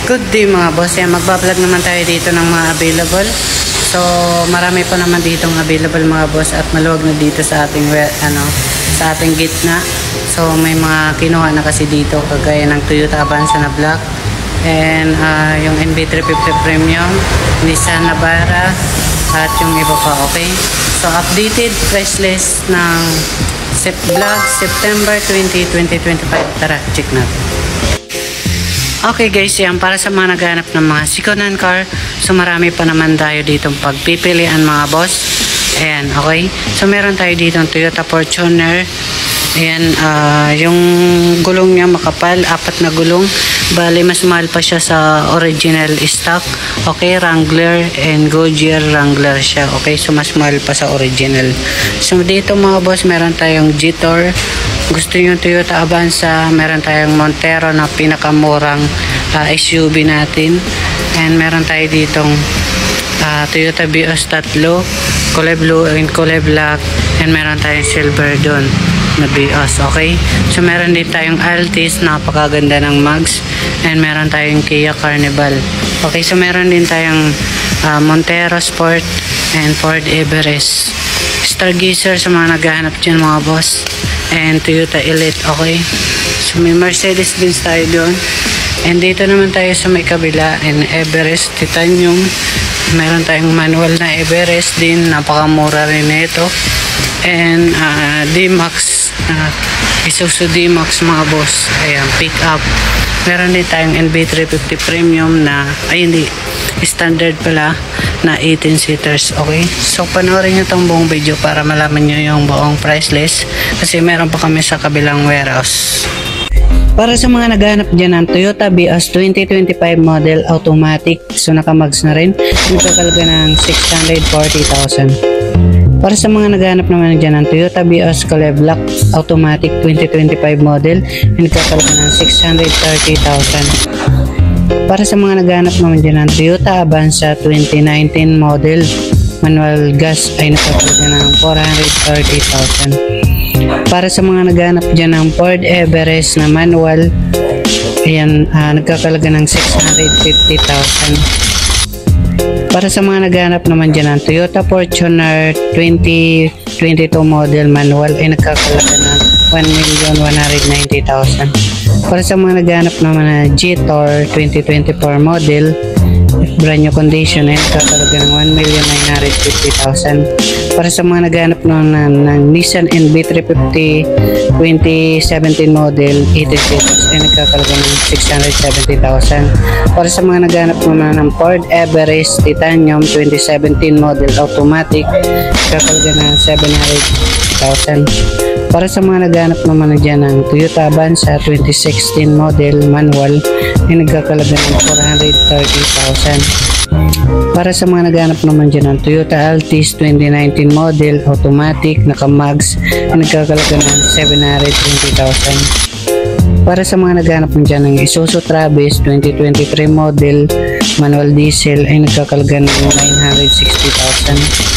Good day mga boss. Yan, magbablog naman tayo dito ng mga available. So, marami pa naman ditong available mga boss at maluwag na dito sa ating sa ating gitna. So, may mga kinuha na kasi dito kagaya ng Toyota Avanza na black and yung NB350 Premium, Nissan Navara at yung iba pa, okay? So, updated price list ng vlog September 20, 2025. Tara, check natin. Okay guys, yan para sa mga naghahanap ng mga second-hand car. So marami pa naman tayo ditong pagpipilian mga boss. Ayan, okay. So meron tayo ditong Toyota Fortuner. Ayan, yung gulong niya makapal, 4 na gulong. Bali, mas mahal pa siya sa original stock. Okay, Wrangler and Goodyear Wrangler siya. Okay, so mas mahal pa sa original. So dito mga boss, meron tayong G-Tour. Gusto nyo Toyota Avanza, meron tayong Montero na pinakamurang SUV natin. And meron tayo ditong Toyota Vios 3, kulay blue and kulay black. And meron tayong silver doon na Vios, okay? So meron din tayong Altis, napakaganda ng mags. And meron tayong Kia Carnival. Okay, so meron din tayong Montero Sport and Ford Everest. Stargazer sa mga naghahanap dyan mga boss. And Toyota Elite, okay? So may Mercedes-Benz tayo doon. And dito naman tayo sa may kabila, and Everest Titanium. Meron tayong manual na Everest din, napakamura rin ito. And D-Max, Isuzu D-Max mga boss. Ayan, pick up. Meron din tayong NB350 Premium na, ay hindi, standard pala na 18 seaters, okay? So panoorin nyo itong buong video para malaman nyo yung buong price list kasi meron pa kami sa kabilang warehouse. Para sa mga naghahanap dyan ng Toyota Vios 2025 model automatic, so nakamags na rin, nagkakalaga ng 640,000. Para sa mga naghahanap naman dyan ng Toyota Vios kulay black automatic 2025 model, nagkakalaga ng 630,000. Para sa mga naghahanap naman dyan ng Toyota Avanza 2019 model manual gas ay nakakalaga ng 430,000. Para sa mga naghahanap dyan ng Ford Everest na manual, ayan, nagkakalaga ng 650,000. Para sa mga naghahanap naman dyan ng Toyota Fortuner 2022 model manual ay nagkakalaga ng 1,190,000. Para sa mga naghahanap naman na G-Tour 2024 model brand new condition ay nagkakalaga ng 1,950,000. Para sa mga naghahanap naman ng Nissan NB350 2017 model 80 seaters ay nagkakalaga ng 670,000. Para sa mga naghahanap naman ng Ford Everest Titanium 2017 model automatic nagkakalaga ng 700,000. Para sa mga naghahanap naman na dyan ng Toyota Avanza 2016 model manual ay nagkakalaga ng 430,000. Para sa mga naghahanap naman dyan ng Toyota Altis 2019 model automatic nakamags ay nagkakalaga ng 720,000. Para sa mga naghahanap naman dyan ng Isuzu Travis 2023 model manual diesel ay nagkakalaga ng 960,000.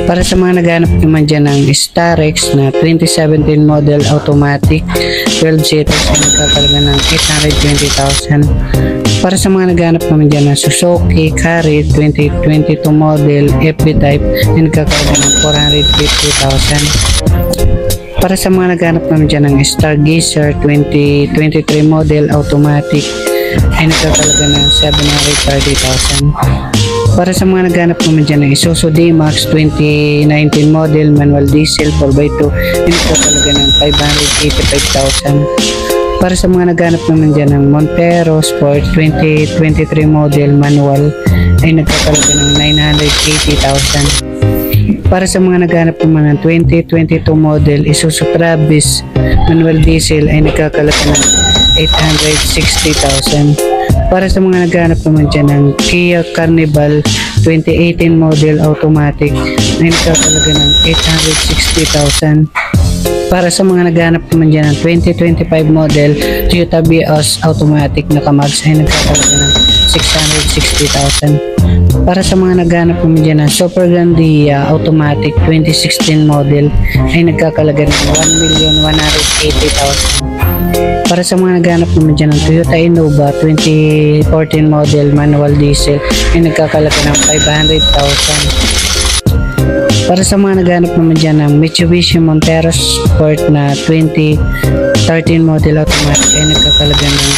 Para sa mga naghahanap naman dyan ng Starex na 2017 model automatic 12 seaters ay nagkakalaga ng 820,000. Para sa mga naghahanap naman dyan ng Suzuki Carry 2022 model FB type ay nagkakalaga ng 450,000. Para sa mga naghahanap naman dyan ng Stargazer 2023 model automatic ay nagkakalaga ng 730,000. Para sa mga naghahanap naman dyan ng Isuzu D-Max 2019 model manual diesel 4x2 ay nagkakalaga ng 585,000. Para sa mga naghahanap naman dyan ng Montero Sport 2023 model manual ay nagkakalaga ng 980,000. Para sa mga naghahanap naman ng 2022 model Isuzu Travis manual diesel ay nagkakalaga ng 860,000. Para sa mga naghahanap naman dyan ng Kia Carnival 2018 model automatic ay nagkakalaga ng 860,000. Para sa mga naghahanap naman dyan ng 2025 model Toyota Vios automatic nakamags ay nagkakalaga ng 660,000. Para sa mga naghahanap naman dyan ng Super Grandia automatic 2016 model ay nagkakalaga ng 1,180,000. Para sa mga naghanap naman dyan ng Toyota Innova 2014 model manual diesel ay nagkakalaga ng 500,000. Para sa mga naghanap naman dyan ng Mitsubishi Montero Sport na 2013 model automatic ay nagkakalaga ng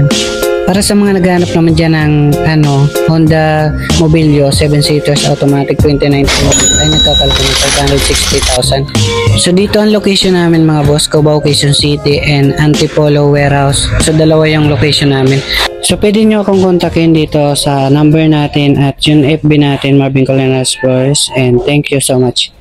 580,000. Para sa mga naghanap naman dyan ng Honda Mobilio 7-seaters automatic 2019 model ay nagkakalaga ng 560,000. So dito ang location namin mga boss, Cubao, Quezon City and Antipolo Warehouse. So dalawa yung location namin. So pwede nyo akong kontakin dito sa number natin at yung FB natin, Marvin Colanas Boys, and thank you so much.